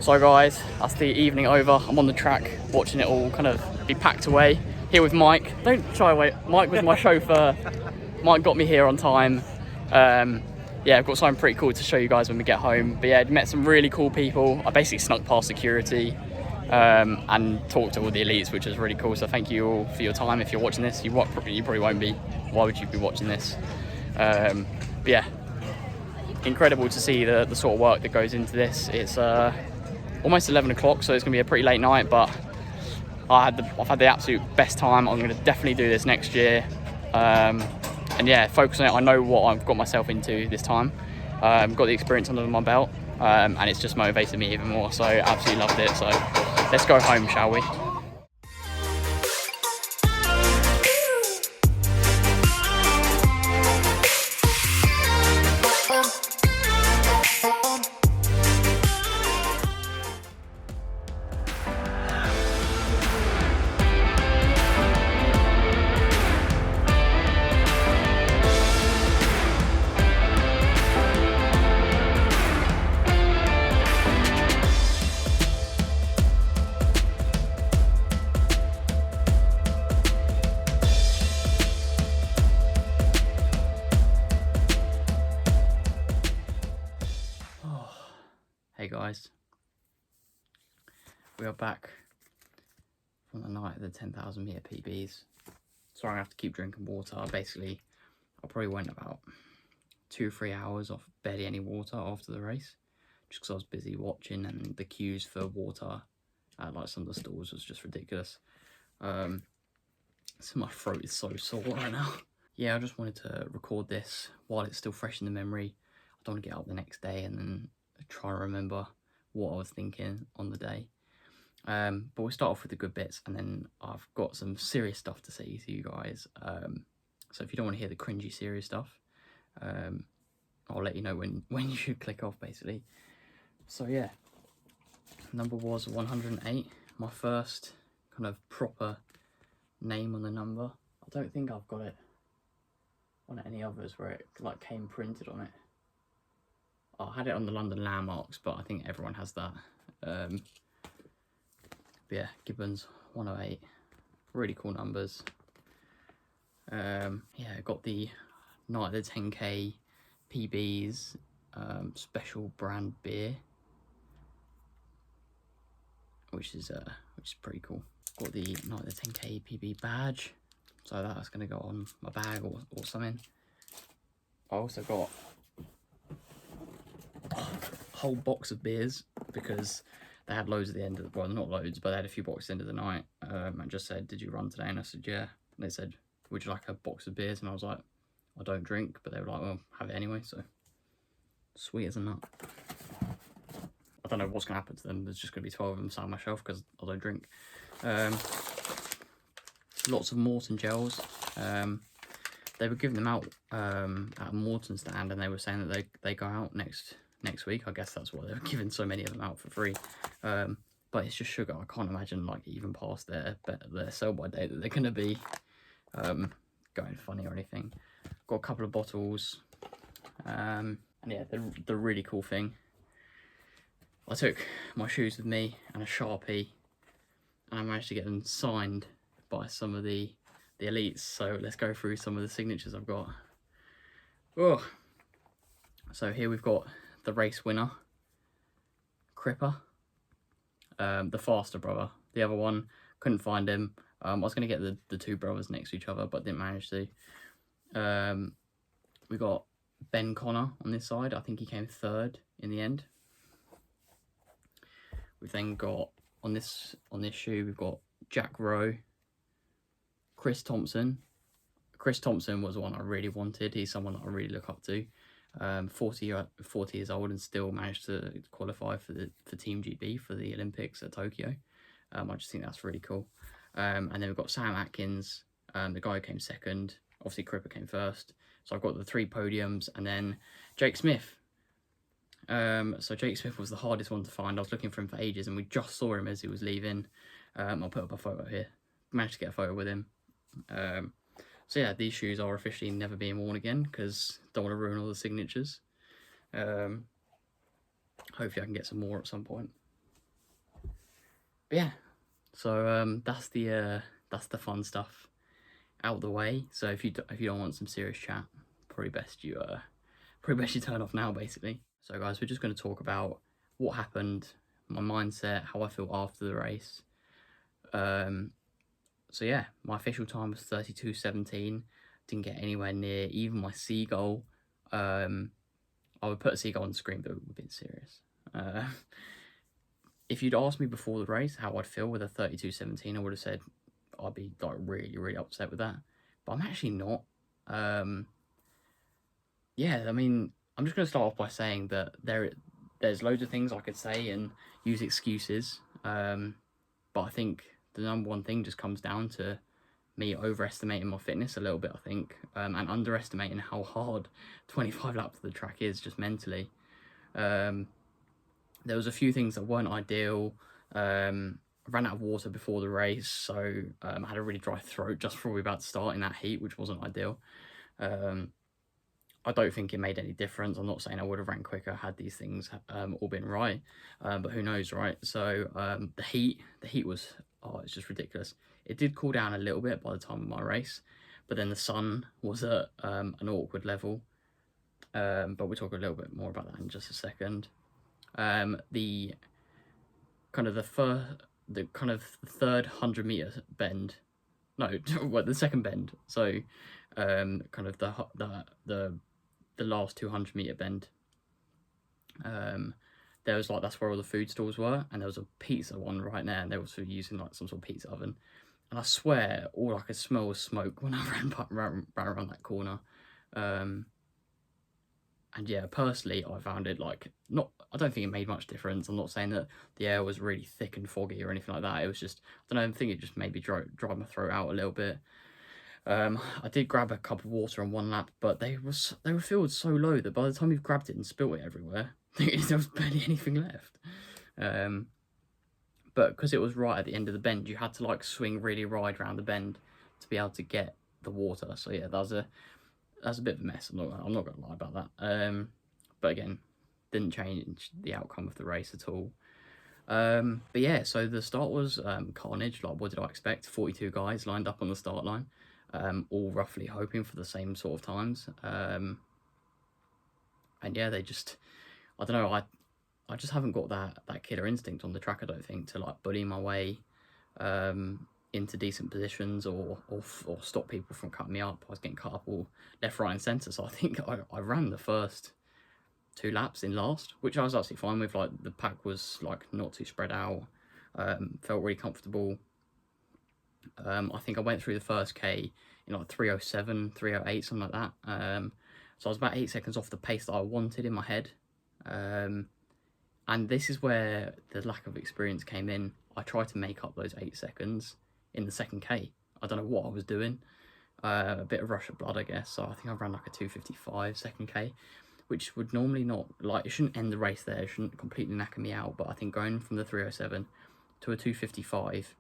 So guys, that's the evening over. I'm on the track watching it all kind of be packed away. Here with Mike. Don't shy away. Mike was my chauffeur. Mike got me here on time. Yeah, I've got something pretty cool to show you guys when we get home. But yeah, met some really cool people. I basically snuck past security and talked to all the elites, which was really cool. So thank you all for your time. If you're watching this, you probably won't be. Why would you be watching this? But yeah, incredible to see the sort of work that goes into this. It's almost 11 o'clock, so it's gonna be a pretty late night, but I've had the absolute best time. I'm gonna definitely do this next year, and yeah, focus on it. I know what I've got myself into this time. Got the experience under my belt, and it's just motivated me even more. So absolutely loved it. So let's go home, shall we? Hey guys, we are back from the night of the 10,000 meter PBs. Sorry, I have to keep drinking water. Basically, I probably went about 2-3 hours off barely any water after the race, just because I was busy watching, and the queues for water at like some of the stalls was just ridiculous. So my throat is so sore right now. Yeah, I just wanted to record this while it's still fresh in the memory. I don't want to get up the next day and then try to remember what I was thinking on the day. But we'll start off with the good bits, and then I've got some serious stuff to say to you guys. So if you don't want to hear the cringy serious stuff, I'll let you know when you should click off, basically. So yeah, number was 108, my first kind of proper name on the number. I don't think I've got it on any others where it like came printed on it. I had it on the London Landmarks, but I think everyone has that. But yeah, Gibbons 108, really cool numbers. Yeah, got the night of the 10k PBs special brand beer, which is pretty cool. Got the night of the 10k PB badge, so that's gonna go on my bag or something. I also got a whole box of beers because they had loads at the end of well, not loads, but they had a few boxes at the end of the night, and just said, did you run today? And I said, yeah. And they said, would you like a box of beers? And I was like, I don't drink, but they were like, well, have it anyway. So sweet as a nut. I don't know what's gonna happen to them. There's just gonna be 12 of them sat on my shelf because I don't drink. Lots of Morton gels. They were giving them out at a Morton stand, and they were saying that they go out next week. I guess that's why they were giving so many of them out for free. But it's just sugar. I can't imagine like even past their sell by date that they're gonna be going funny or anything. Got a couple of bottles, and yeah, the really cool thing, I took my shoes with me and a Sharpie, and I managed to get them signed by some of the elites. So let's go through some of the signatures I've got. Oh, so here we've got the race winner, Cripper, the faster brother. The other one, couldn't find him. I was going to get the two brothers next to each other, but didn't manage to. We got Ben Connor on this side. I think he came third in the end. We've then got on this shoe, we've got Jack Rowe, Chris Thompson. Chris Thompson was the one I really wanted. He's someone that I really look up to. 40 years old and still managed to qualify for Team GB for the Olympics at Tokyo. I just think that's really cool. And then we've got Sam Atkins, the guy who came second. Obviously, Cripper came first. So I've got the 3 podiums, and then Jake Smith. So Jake Smith was the hardest one to find. I was looking for him for ages, and we just saw him as he was leaving. I'll put up a photo here. Managed to get a photo with him. So yeah, these shoes are officially never being worn again because don't want to ruin all the signatures. Hopefully I can get some more at some point. But yeah, so that's the fun stuff out the way. So if you don't want some serious chat, probably best you turn off now, basically. So guys, we're just going to talk about what happened, my mindset, how I feel after the race. So yeah, my official time was 32:17. Didn't get anywhere near even my seagull. I would put a seagull on the screen, but we're being serious. If you'd asked me before the race how I'd feel with a 32:17, I would have said I'd be like really, really upset with that. But I'm actually not. Yeah, I mean, I'm just going to start off by saying that there's loads of things I could say and use excuses. But I think the number one thing just comes down to me overestimating my fitness a little bit, I think, and underestimating how hard 25 laps of the track is just mentally. There was a few things that weren't ideal. I ran out of water before the race, so I had a really dry throat just before we were about to start in that heat, which wasn't ideal. I don't think it made any difference. I'm not saying I would have ran quicker had these things all been right, but who knows, right? So the heat was, it's just ridiculous. It did cool down a little bit by the time of my race, but then the sun was at an awkward level. But we'll talk a little bit more about that in just a second. The third 100-meter bend, no, what, the second bend. So kind of the last 200-meter bend. There was like, that's where all the food stalls were, and there was a pizza one right there, and they were also using like some sort of pizza oven. And I swear, all I could smell was smoke when I ran around that corner. And yeah, personally, I found it like I don't think it made much difference. I'm not saying that the air was really thick and foggy or anything like that. It was just, I don't know, I think it just maybe dried my throat out a little bit. I did grab a cup of water on one lap, but they were filled so low that by the time you've grabbed it and spilled it everywhere, there was barely anything left. But because it was right at the end of the bend, you had to like swing really wide around the bend to be able to get the water. So yeah, that's a bit of a mess. I'm not gonna lie about that. But again, didn't change the outcome of the race at all. But yeah, so the start was carnage. Like, what did I expect? 42 guys lined up on the start line, all roughly hoping for the same sort of times. And yeah, they just, I don't know, I just haven't got that killer instinct on the track, I don't think, to like bully my way into decent positions or stop people from cutting me up. I was getting cut up all left, right and centre, so I think I ran the first 2 laps in last, which I was actually fine with. Like, the pack was like not too spread out, felt really comfortable. I think I went through the first K in like 3:07, 3:08, something like that. So I was about 8 seconds off the pace that I wanted in my head. And this is where the lack of experience came in. I tried to make up those 8 seconds in the second K. I don't know what I was doing. A bit of rush of blood, I guess. So I think I ran like a 2:55 second K, which would normally not, like, it shouldn't end the race there. It shouldn't completely knacker me out. But I think going from the 3:07 to a 2:55,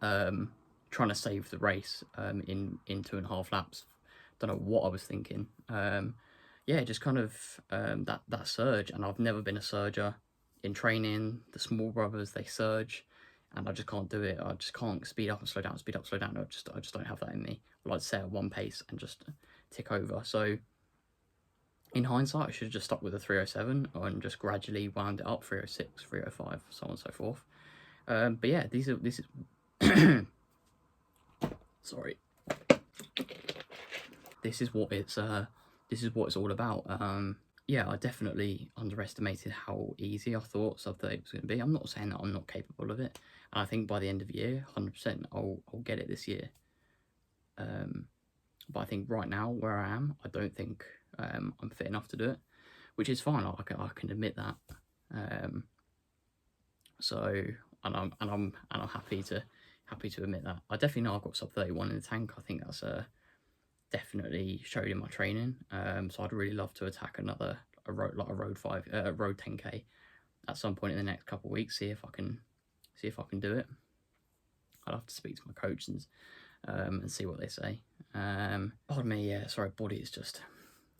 trying to save the race in 2.5 laps, don't know what I was thinking. Yeah, just kind of that surge, and I've never been a surger in training. The small brothers, they surge, and I just can't do it. I just can't speed up and slow down, speed up, slow down. I just don't have that in me. I like to set at one pace and just tick over. So in hindsight, I should have just stuck with the 3:07 and just gradually wound it up, 3:06, 3:05, so on and so forth. But yeah, this is sorry. This is what it's all about. Yeah, I definitely underestimated how easy I thought sub 30 was going to be. I'm not saying that I'm not capable of it, and I think by the end of the year, 100%, I'll get it this year. But I think right now, where I am, I don't think I'm fit enough to do it, which is fine. I can admit that. So I'm happy to admit that. I definitely know I've got sub 31 in the tank. I think that's definitely showed in my training. So I'd really love to attack a road 10k at some point in the next couple of weeks. See if I can do it. I'd have to speak to my coach and see what they say. Pardon me, yeah, sorry, body is just,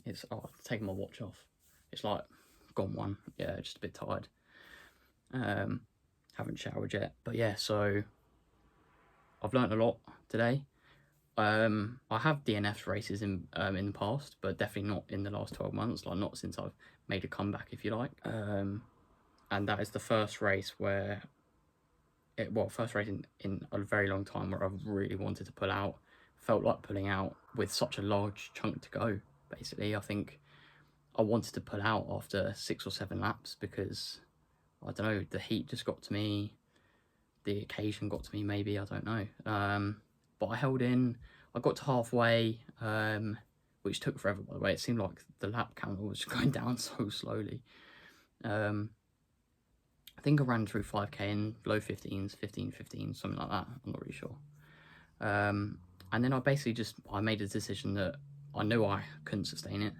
it's taking my watch off. It's like gone one, yeah, just a bit tired. Haven't showered yet. But yeah, so I've learnt a lot today. I have DNF races in the past, but definitely not in the last 12 months, like not since I've made a comeback, if you like. And that is the first race where first race in a very long time where I've really wanted to pull out. Felt like pulling out with such a large chunk to go. Basically, I think I wanted to pull out after 6 or 7 laps because, I don't know, the heat just got to me, the occasion got to me maybe, I don't know. But I held in, I got to halfway, which took forever by the way. It seemed like the lap counter was just going down so slowly. I think I ran through 5k in low 15s, 15, something like that, I'm not really sure. And then I basically I made a decision that I knew I couldn't sustain it.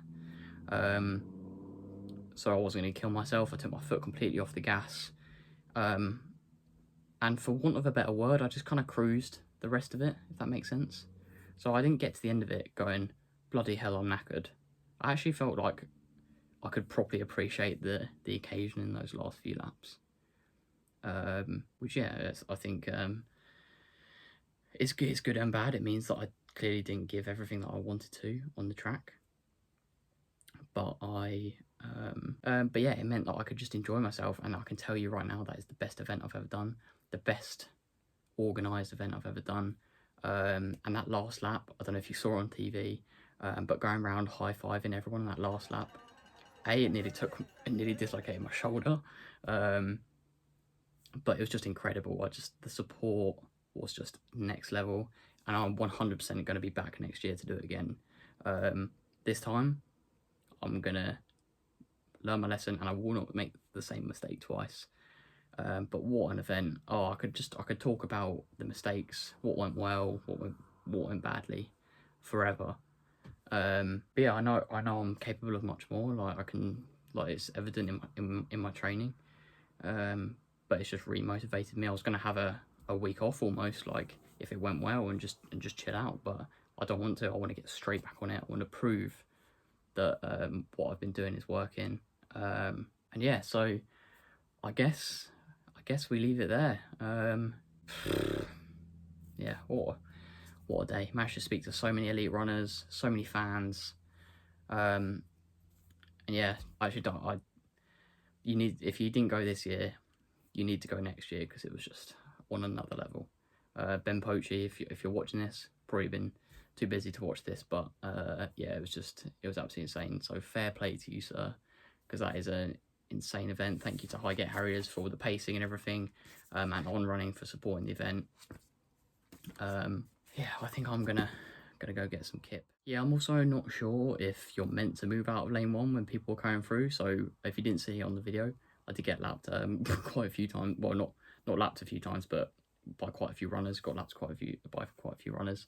So I wasn't going to kill myself. I took my foot completely off the gas. And for want of a better word, I just kind of cruised the rest of it, if that makes sense. So I didn't get to the end of it going, bloody hell, I'm knackered. I actually felt like I could properly appreciate the occasion in those last few laps. Which, yeah, I think it's good and bad. It means that I clearly didn't give everything that I wanted to on the track. But but yeah, it meant that I could just enjoy myself, and I can tell you right now that is the best event I've ever done, the best organised event I've ever done. And that last lap, I don't know if you saw it on TV, but going around high-fiving everyone in that last lap, it nearly dislocated my shoulder, but it was just incredible. The support was just next level, and I'm 100% going to be back next year to do it again. This time, I'm going to learn my lesson, and I will not make the same mistake twice. But what an event. I could talk about the mistakes, what went well, what went badly, forever. But yeah, I know I'm capable of much more. It's evident in my training. But it's just re-motivated me. I was gonna have a week off almost, like if it went well, and just chill out, but I don't want to. I want to get straight back on it. I want to prove that what I've been doing is working. And yeah, so I guess we leave it there. Yeah, what a day. Managed to speak to so many elite runners, so many fans. And yeah, if you didn't go this year, you need to go next year, because it was just on another level. Ben Pochi, if you're watching this, probably been too busy to watch this, but yeah, it was absolutely insane. So fair play to you, sir, because that is an insane event. Thank you to Highgate Harriers for all the pacing and everything, and On Running for supporting the event. Yeah, I think I'm gonna go get some kip. Yeah, I'm also not sure if you're meant to move out of lane 1 when people are coming through. So if you didn't see it on the video, I did get lapped quite a few times. Well, not lapped a few times, but by quite a few runners. Got lapped by quite a few runners,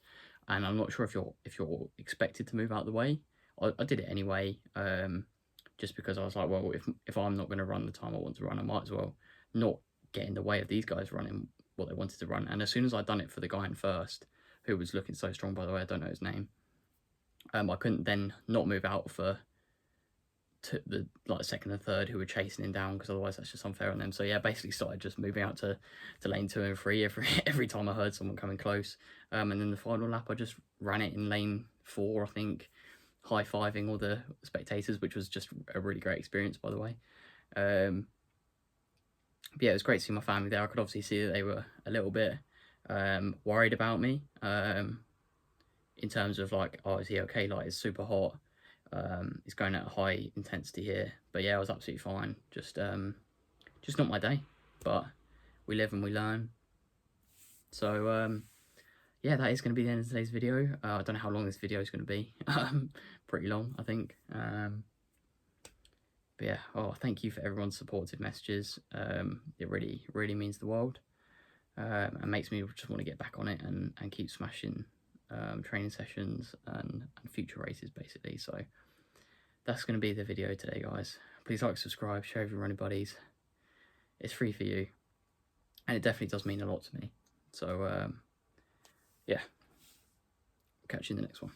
and I'm not sure if you're expected to move out of the way. I did it anyway, just because I was like, well, if I'm not going to run the time I want to run, I might as well not get in the way of these guys running what they wanted to run. And as soon as I'd done it for the guy in first, who was looking so strong, by the way, I don't know his name, I couldn't then not move out for the second and third who were chasing him down, because otherwise that's just unfair on them. So yeah, basically started just moving out to lane 2 and 3 every time I heard someone coming close. And then the final lap, I just ran it in lane 4, I think, high-fiving all the spectators, which was just a really great experience, by the way. But yeah, it was great to see my family there. I could obviously see that they were a little bit worried about me, in terms of like, oh, is he okay? Like, it's super hot. It's going at a high intensity here. But yeah, I was absolutely fine. Just not my day. But we live and we learn. So yeah, that is going to be the end of today's video. I don't know how long this video is going to be. Pretty long, I think. But yeah, thank you for everyone's supportive messages. It really means the world, and makes me just want to get back on it and keep smashing training sessions and future races, basically. So that's going to be the video today, guys. Please like, subscribe, share with your running buddies. It's free for you, and it definitely does mean a lot to me. So yeah, catch you in the next one.